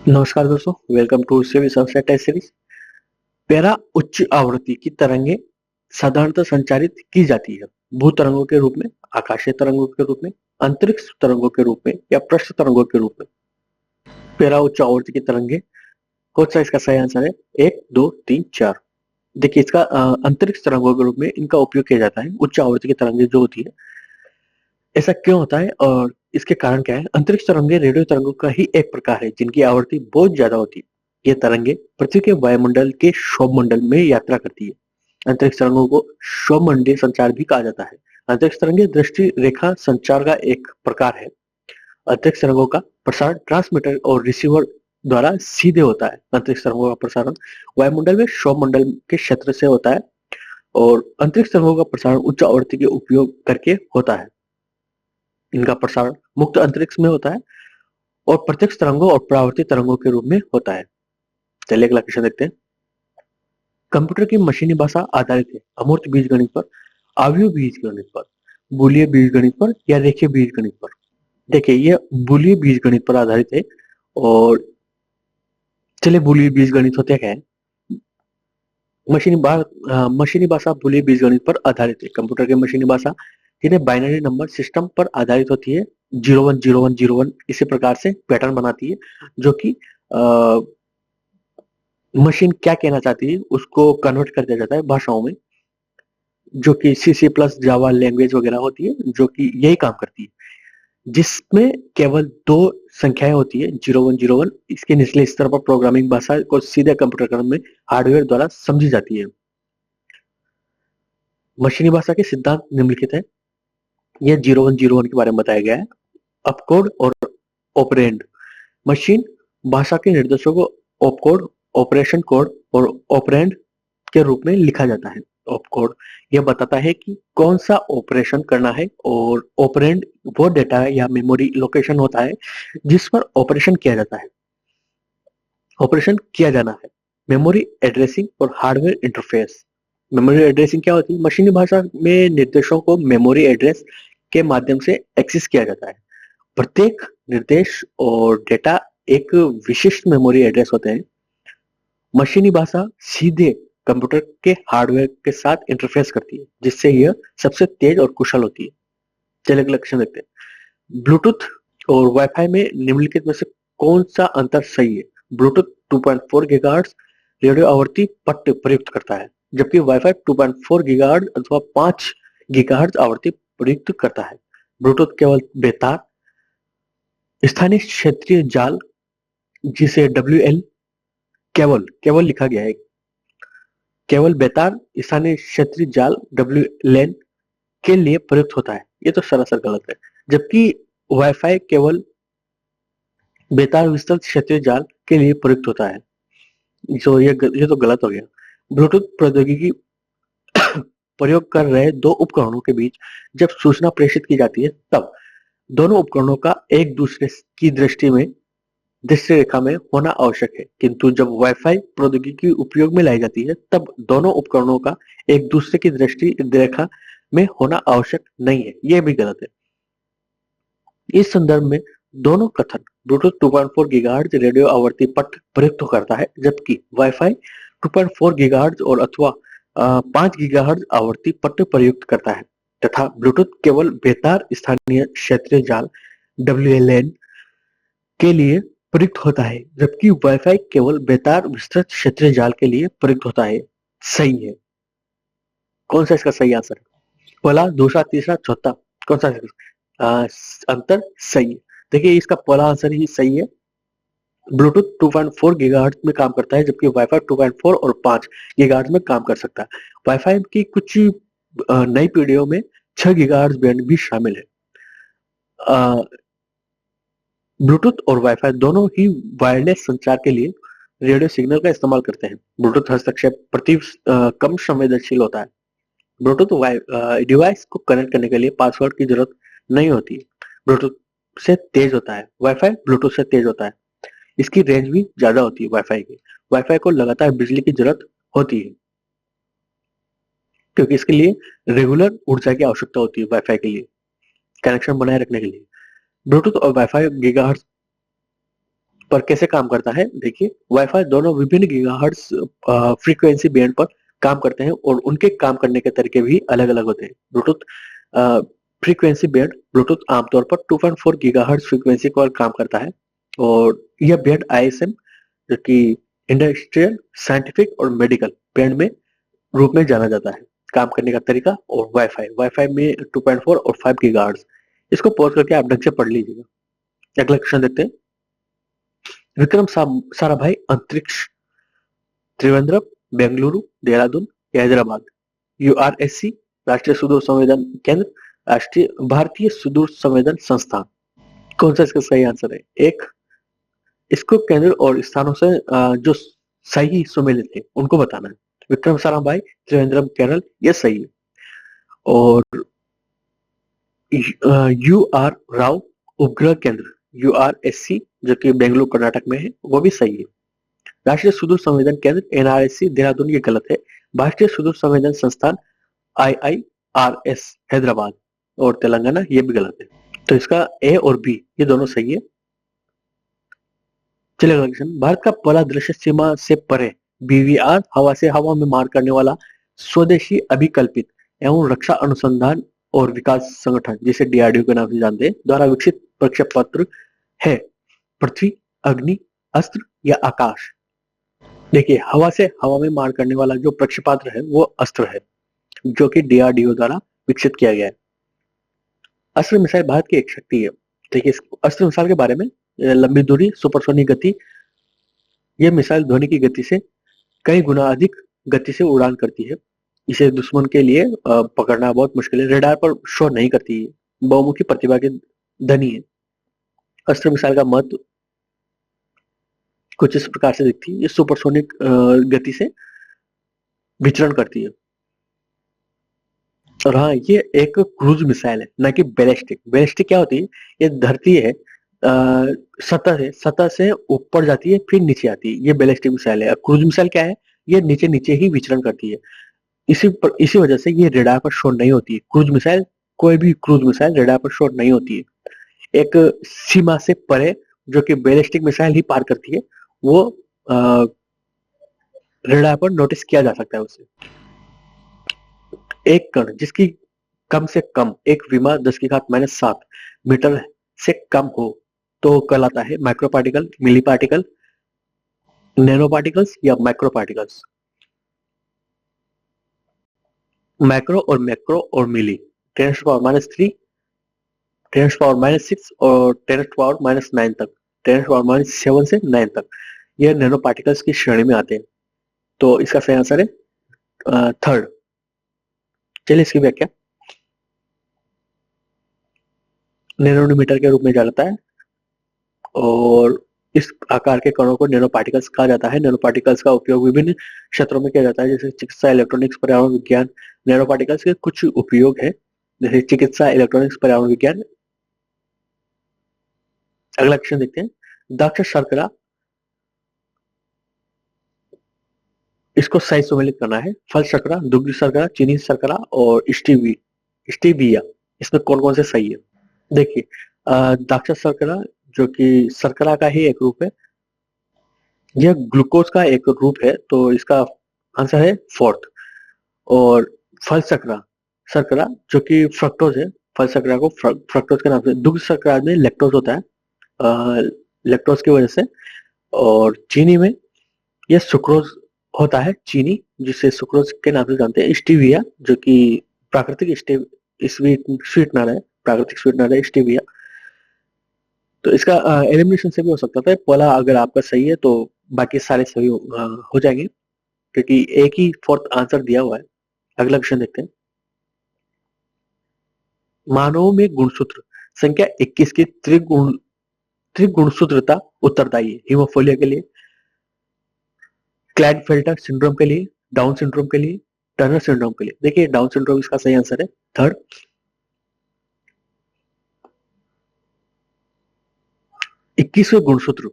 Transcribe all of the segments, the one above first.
नमस्कार दोस्तों, welcome to civil subset test series. Para उच्च आवृत्ति की तरंगे साधारणतः संचारित की जाती है भू तरंगों के रूप में, आकाशीय तरंगों के रूप में, अंतरिक्ष तरंगों के रूप में या पृष्ठ तरंगों के रूप में। पैरा उच्च आवृत्ति की तरंगे, कौन सा इसका सही आंसर है? एक, दो, तीन, चार। देखिए, इसका अंतरिक्ष तरंगों के रूप में इनका उपयोग किया जाता है। उच्च आवृत्ति की तरंगे जो होती है, ऐसा क्यों होता है और इसके कारण क्या है? अंतरिक्ष तरंगे रेडियो तरंगों का ही एक प्रकार है जिनकी आवृत्ति बहुत ज्यादा होती है। ये तरंगे पृथ्वी के वायुमंडल के शोभमंडल में यात्रा करती है। अंतरिक्ष तरंगों को शोभमंडलीय संचार भी कहा जाता है। अंतरिक्ष तरंगे दृष्टि रेखा संचार का एक प्रकार है। अंतरिक्ष तरंगों का प्रसारण ट्रांसमीटर और रिसीवर द्वारा सीधे होता है। अंतरिक्ष तरंगों का प्रसारण वायुमंडल में शोभमंडल के क्षेत्र से होता है और अंतरिक्ष तरंगों का प्रसारण उच्च आवृत्ति के उपयोग करके होता है। इनका प्रसारण मुक्त अंतरिक्ष में होता है और प्रत्यक्ष तरंगों और परावर्तित तरंगों के रूप में होता है। चलिए अगला क्वेश्चन देखते हैं। कंप्यूटर की मशीनी भाषा आधारित है अमूर्त बीजगणित पर, आव्यूह बीजगणित पर, बूलियन बीजगणित पर या रेखीय बीजगणित पर? देखिए, ये बूलियन बीजगणित पर आधारित है। और चलिए, बूलियन बीजगणित होते क्या है? मशीनी भाषा बूलियन बीजगणित पर आधारित है। कंप्यूटर की मशीनी भाषा जिन्हें बाइनरी नंबर सिस्टम पर आधारित होती है, 010101 इसी प्रकार से पैटर्न बनाती है, जो कि मशीन क्या कहना चाहती है उसको कन्वर्ट कर दिया जाता है भाषाओं में, जो कि C++ जावा लैंग्वेज वगैरह होती है, जो कि यही काम करती है, जिसमें केवल दो संख्याएं होती है, 0101। इसके निचले स्तर पर प्रोग्रामिंग भाषा को सीधे कंप्यूटर में हार्डवेयर द्वारा समझी जाती है। मशीनी भाषा के सिद्धांत निम्नलिखित है। यह 0101 के बारे में बताया गया है। अपकोड और ऑपरेंड। मशीन भाषा के निर्देशों को ऑपकोड, ऑपरेशन कोड और ऑपरेंड के रूप में लिखा जाता है। ऑपकोड यह बताता है कि कौन सा ऑपरेशन करना है और ऑपरेंड वो डेटा या मेमोरी लोकेशन होता है जिस पर ऑपरेशन किया जाता है, ऑपरेशन किया जाना है। मेमोरी एड्रेसिंग और हार्डवेयर इंटरफेस। मेमोरी एड्रेसिंग क्या होती है? मशीनी भाषा में निर्देशों को मेमोरी एड्रेस के माध्यम से एक्सेस किया जाता है। प्रत्येक निर्देश और डेटा एक विशिष्ट मेमोरी एड्रेस होते हैं। मशीनी भाषा सीधे कंप्यूटर के हार्डवेयर के साथ इंटरफेस करती है, जिससे यह सबसे तेज और कुशल होती है। चलिए अगला क्वेश्चन देखते हैं। ब्लूटूथ और वाईफाई में निम्नलिखित में से कौन सा अंतर सही है? ब्लूटूथ 2.4 गीगाहर्ट्ज रेडियो आवृत्ति पट्ट प्रयुक्त करता है, जबकि वाईफाई 2.4 गीगाहर्ट्ज अथवा 5 गीगाहर्ट्ज आवृत्ति प्रयुक्त करता है। ब्लूटूथ केवल बेतार स्थानीय क्षेत्रीय जाल, जिसे WL केवल केवल लिखा गया है, केवल बेतार स्थानीय क्षेत्रीय जाल WLAN के लिए प्रयुक्त होता है। ये तो सरासर गलत है। जबकि वाईफाई केवल बेतार विस्तृत क्षेत्रीय जाल के लिए प्रयुक्त होता है। जो ये तो गलत हो गया। ब्लूटूथ प्रौद्योगिकी प्रयोग कर रहे दो उपकरणों के बीच जब सूचना प्रेषित की जाती है, तब दोनों उपकरणों का एक दूसरे की दृष्टि रेखा में होना आवश्यक है। किंतु जब वाईफाई प्रौद्योगिकी उपयोग में लाई जाती है, तब दोनों उपकरणों का एक दूसरे की दृष्टि रेखा में होना आवश्यक नहीं है। यह भी गलत है। इस संदर्भ में दोनों कथन ब्लूटूथ 2.4 गीगाहर्ट्ज रेडियो आवर्ती पट्ट प्रयुक्त करता है, जबकि वाईफाई 2.4 गीगाहर्ट्ज और अथवा 5 गीगाहर्ट्ज आवर्ती पट्ट प्रयुक्त करता है, तथा ब्लूटूथ केवल बेतार स्थानीय क्षेत्रीय जाल WLAN के लिए प्रयुक्त होता है, जबकि वाईफाई केवल बेतार विस्तृत क्षेत्रीय जाल के लिए प्रयुक्त होता है। सही है। कौन सा इसका सही आंसर है? पहला, दूसरा, तीसरा, चौथा? कौन सा अंतर सही है? देखिए, इसका पहला आंसर ही सही है। ब्लूटूथ 2.4 गीगाहर्ट्ज में काम करता है, जबकि वाईफाई 2.4 और 5 गीगाहर्ट्ज में काम कर सकता है। वाईफाई की कुछ नई पीढ़ियों में 6 गीगाहर्ट्ज बैंड भी शामिल है। ब्लूटूथ और वाईफाई दोनों ही वायरलेस संचार के लिए रेडियो सिग्नल का इस्तेमाल करते हैं। ब्लूटूथ हस्तक्षेप प्रति कम संवेदनशील होता है। ब्लूटूथ डिवाइस को कनेक्ट करने के लिए पासवर्ड की जरूरत नहीं होती। ब्लूटूथ से तेज होता है। वाईफाई ब्लूटूथ से तेज होता है। इसकी रेंज भी ज्यादा होती है वाईफाई की। वाईफाई को लगातार बिजली की जरूरत होती है, क्योंकि इसके लिए रेगुलर ऊर्जा की आवश्यकता होती है वाईफाई के लिए, कनेक्शन बनाए रखने के लिए। ब्लूटूथ और वाईफाई गीगाहर्ट्ज पर कैसे काम करता है देखिए, वाईफाई दोनों विभिन्न गीगाहर्ट्ज फ्रीक्वेंसी बैंड पर काम करते हैं और उनके काम करने के तरीके भी अलग अलग होते हैं। ब्लूटूथ फ्रीक्वेंसी बैंड, ब्लूटूथ आमतौर पर 2.4 गीगाहर्ट्ज फ्रीक्वेंसी पर काम करता है और यह बैंड आईएसएम, जो कि इंडस्ट्रियल, साइंटिफिक और मेडिकल बैंड में रूप में जाना जाता है। काम करने का तरीका और वाईफाई, वाईफाई में 2.4 और 5 गीगाहर्ट्ज। इसको पॉज करके आप ढंग से पढ़ लीजिएगा। अगला क्वेश्चन देखते हैं। विक्रम साराभाई अंतरिक्ष, त्रिवेंद्रम, बेंगलुरु, देहरादून या हैदराबाद। यूआरएससी, राष्ट्रीय सुदूर संवेदन केंद्र, राष्ट्रीय भारतीय सुदूर संवेदन संस्थान। कौन सा इसका सही आंसर है? एक, इसको केंद्र और स्थानों से जो सही सुमेलित है उनको बताना है। विक्रम साराभाई, त्रिवेंद्रम, केरल, ये सही है। और यू आर राव उपग्रह केंद्र, यूआरएससी, जो कि बेंगलुरु कर्नाटक में है, वो भी सही है। राष्ट्रीय सुदूर संवेदन केंद्र, एनआरएससी, देहरादून, ये गलत है। भारतीय सुदूर संवेदन संस्थान, आईआईआरएस, हैदराबाद और तेलंगाना, ये भी गलत है। तो इसका ए और बी ये दोनों सही है। चलिए अगला क्वेश्चन। भारत का पहला दृश्य सीमा से परे बीवीआर, हवा से हवा में मार करने वाला स्वदेशी अभिकल्पित एवं रक्षा अनुसंधान और विकास संगठन, जिसे डीआरडीओ के नाम से जानते हैं, द्वारा विकसित प्रक्षेपत्र है? पृथ्वी, अग्नि, अस्त्र या आकाश? देखिए, हवा से हवा में मार करने वाला जो प्रक्षेपात्र है वो अस्त्र है, जो कि डीआरडीओ द्वारा विकसित किया गया है। अस्त्र मिसाइल भारत की एक शक्ति है। देखिए, अस्त्र मिसाइल के बारे में, लंबी दूरी, सुपरसोनिक गति, यह मिसाइल ध्वनि की गति से कई गुना अधिक गति से उड़ान करती है। इसे दुश्मन के लिए पकड़ना बहुत मुश्किल है। रेडार पर शो नहीं करती है, बहुमुखी प्रतिभा की धनी है। अस्त्र मिसाइल का महत्व कुछ इस प्रकार से दिखती है। ये सुपरसोनिक गति से विचरण करती है। और हाँ, ये एक क्रूज मिसाइल है, ना कि बैलिस्टिक। बैलिस्टिक क्या होती है? ये धरती है, सतह से ऊपर जाती है फिर नीचे आती है, ये बैलिस्टिक मिसाइल है। क्रूज मिसाइल क्या है? ये नीचे नीचे ही विचरण करती है। इसी वजह से ये रेडार पर शो नहीं होती है। क्रूज मिसाइल, कोई भी क्रूज मिसाइल रेडार पर शो नहीं होती है। एक सीमा से परे जो कि बैलिस्टिक मिसाइल ही पार करती है, वो रेडार पर नोटिस किया जा सकता है उसे। एक कण जिसकी कम से कम एक विमा 10⁻⁷ मीटर से कम हो तो कहलाता है माइक्रो पार्टिकल, मिली पार्टिकल, नैनो पार्टिकल्स या माइक्रो पार्टिकल्स। मैक्रो और मैक्रो और मिली, 10⁻³ 10⁻⁶ और 10⁻⁹ तक, 10⁻7 से 9 तक, ये नैनो पार्टिकल्स की श्रेणी में आते हैं। तो इसका सही आंसर है थर्ड। चलिए इसकी व्याख्या। नैनोमीटर के रूप में जाता है और इस आकार के कणों को नैनो पार्टिकल्स कहा जाता है। नैनो पार्टिकल्स का उपयोग विभिन्न क्षेत्रों में किया जाता है, जैसे चिकित्सा, इलेक्ट्रॉनिक्स, पर्यावरण विज्ञान। नैनो पार्टिकल्स के कुछ उपयोग है, जैसे चिकित्सा, इलेक्ट्रॉनिक्स, पर्यावरण विज्ञान। अगला क्वेश्चन देखते हैं। द्राक्ष शर्करा, इसको सही सम्मिलित करना है। फल शर्करा, दुग्ध शर्करा, चीनी शर्करा और स्टीविया, इसमें कौन कौन से सही है? देखिए, द्राक्ष शर्करा जो कि शर्करा का ही एक रूप है, यह ग्लूकोज का एक रूप है, तो इसका आंसर है फोर्थ। और फल शर्करा जो कि फ्रक्टोज है, फल शर्करा को फ्रक्टोज के नाम से। दुग्ध शर्करा में लैक्टोज होता है, लैक्टोज की वजह से। और चीनी में यह सुक्रोज होता है, चीनी, जिसे सुक्रोज के नाम से जानते हैं। स्टीविया जो कि प्राकृतिक स्वीटनर है, प्राकृतिक स्वीटनर है स्टीविया। तो इसका एलिमिनेशन से भी हो सकता था। पहला अगर आपका सही है तो बाकी सारे सही हो जाएंगे, क्योंकि एक ही फोर्थ आंसर दिया हुआ है। अगला क्वेश्चन देखते हैं। मानवों में गुणसूत्र संख्या 21 की त्रिगुणसूत्रता उत्तरदायी है। हीमोफिलिया के लिए, क्लैडफेल्टर सिंड्रोम के लिए, डाउन सिंड्रोम के लिए, टर्नर सिंड्रोम के लिए। देखिए, डाउन सिंड्रोम इसका सही आंसर है थर्ड। 21वें गुणसूत्र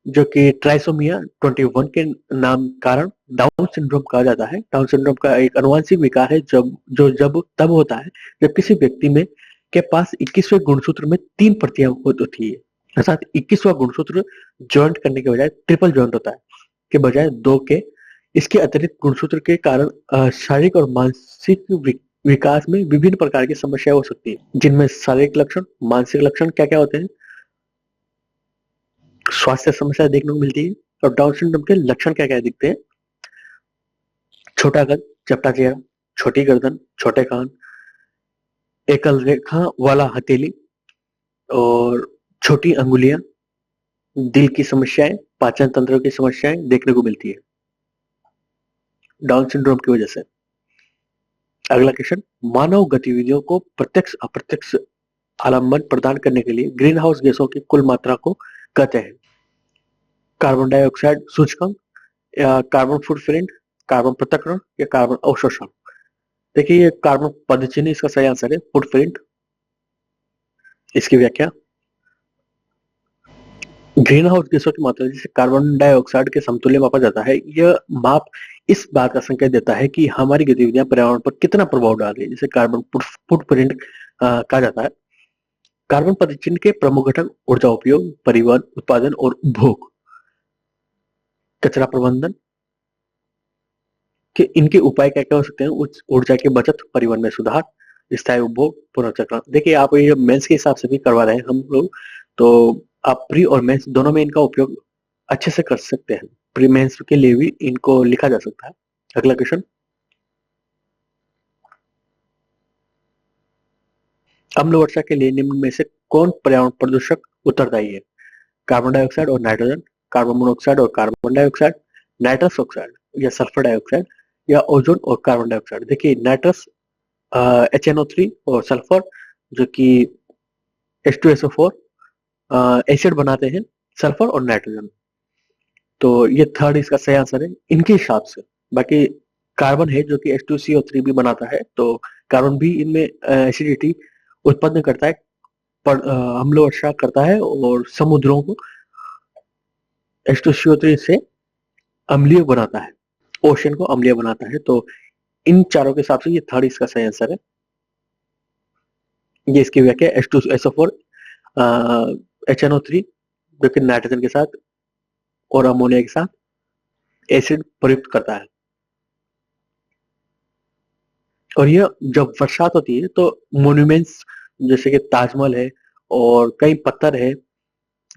जो कि ट्राइसोमिया 21 के नाम कारण डाउन सिंड्रोम कहा जाता है। डाउन सिंड्रोम का एक आनुवंशिक विकार है जब तब होता है जब किसी व्यक्ति में के पास 21वें गुणसूत्र में 3 प्रतियां होती है। अर्थात 21वां गुणसूत्र जॉइंट करने के बजाय ट्रिपल जॉइंट होता है, के बजाय 2 के। इसके अतिरिक्त गुणसूत्र के कारण शारीरिक और मानसिक विकास में विभिन्न प्रकार की समस्या हो सकती है, जिनमें शारीरिक लक्षण, मानसिक लक्षण क्या-क्या होते हैं, स्वास्थ्य समस्या देखने को मिलती है। और डाउन सिंड्रोम के लक्षण क्या-क्या दिखते हैं, छोटा कद, चपटा चेहरा, छोटी गर्दन, छोटे कान, एकल रेखा वाला हथेली और छोटी अंगुलियां, दिल की समस्याएं, पाचन तंत्र की समस्याएं देखने को मिलती है डाउन सिंड्रोम की वजह से। अगला क्वेश्चन, मानव गतिविधियों को प्रत्यक्ष अप्रत्यक्ष आलम्बन प्रदान करने के लिए ग्रीन हाउस गैसों की कुल मात्रा को कहते हैं, कार्बन डाइऑक्साइड सूचकांक या कार्बन फुटप्रिंट, कार्बन पृथक्करण या कार्बन अवशोषण। देखिए ये कार्बन पदचिन्ह इसका सही आंसर है, फुटप्रिंट। इसकी व्याख्या, ग्रीन हाउस गैसों की मात्रा जिसे कार्बन डाइऑक्साइड के समतुल्य मापा जाता है, यह माप इस बात का संकेत देता है कि हमारी गतिविधियां पर्यावरण पर कितना प्रभाव डाल रही है, जिसे कार्बन फुटप्रिंट कहा जाता है। कार्बन पदचिन्ह के प्रमुख घटक ऊर्जा उपयोग, परिवहन, उत्पादन और उपभोग, कचरा प्रबंधन के इनके उपाय क्या-क्या हो सकते हैं, ऊर्जा की बचत, परिवहन में सुधार, स्थायी उपभोग, पुनर्चक्रण। देखिए आप ये मेंस के हिसाब से भी करवा रहे हैं हम लोग, तो आप प्री और मेंस दोनों में इनका उपयोग अच्छे से कर सकते हैं। प्री मेंस के लिए भी इनको लिखा जा सकता है। अगला क्वेश्चन, अम्ल वर्षा के लिए निम्न में से कौन पर्यावरण प्रदूषक उत्तरदायी है, कार्बन डाइऑक्साइड और नाइट्रोजन, कार्बन मोनोऑक्साइड और कार्बन डाइऑक्साइड, नाइट्रस ऑक्साइड या सल्फर डाइऑक्साइड या ओजोन और कार्बन डाइऑक्साइड। देखिए नाइट्रस HNO3 और सल्फर जो कि H2SO4 एसिड बनाते हैं, सल्फर और नाइट्रोजन। तो ये थर्ड इसका सही आंसर है इनके हिसाब से। बाकी कार्बन है जो कि H2CO3 भी बनाता है, तो कार्बन भी इनमें एसिडिटी उत्पन्न करता है, अम्ल वर्षा करता है और समुद्रों को H2CO3 से अम्लीय बनाता है, ओशन को अम्लीय बनाता है। तो इन चारों के हिसाब से ये थर्ड इसका सही आंसर है। ये इसकी व्याख्या H2SO4 HNO3 जो कि नाइट्रोजन के साथ और अमोनिया के साथ एसिड प्रयुक्त करता है। और यह जब बरसात होती है तो मोन्यूमेंट्स जैसे कि ताजमहल है और कई पत्थर है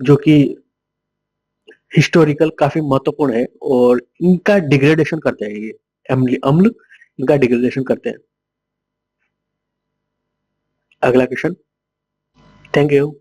जो कि हिस्टोरिकल काफी महत्वपूर्ण है और इनका डिग्रेडेशन करते हैं, ये अम्ल अम्ल इनका डिग्रेडेशन करते हैं। अगला क्वेश्चन, थैंक यू।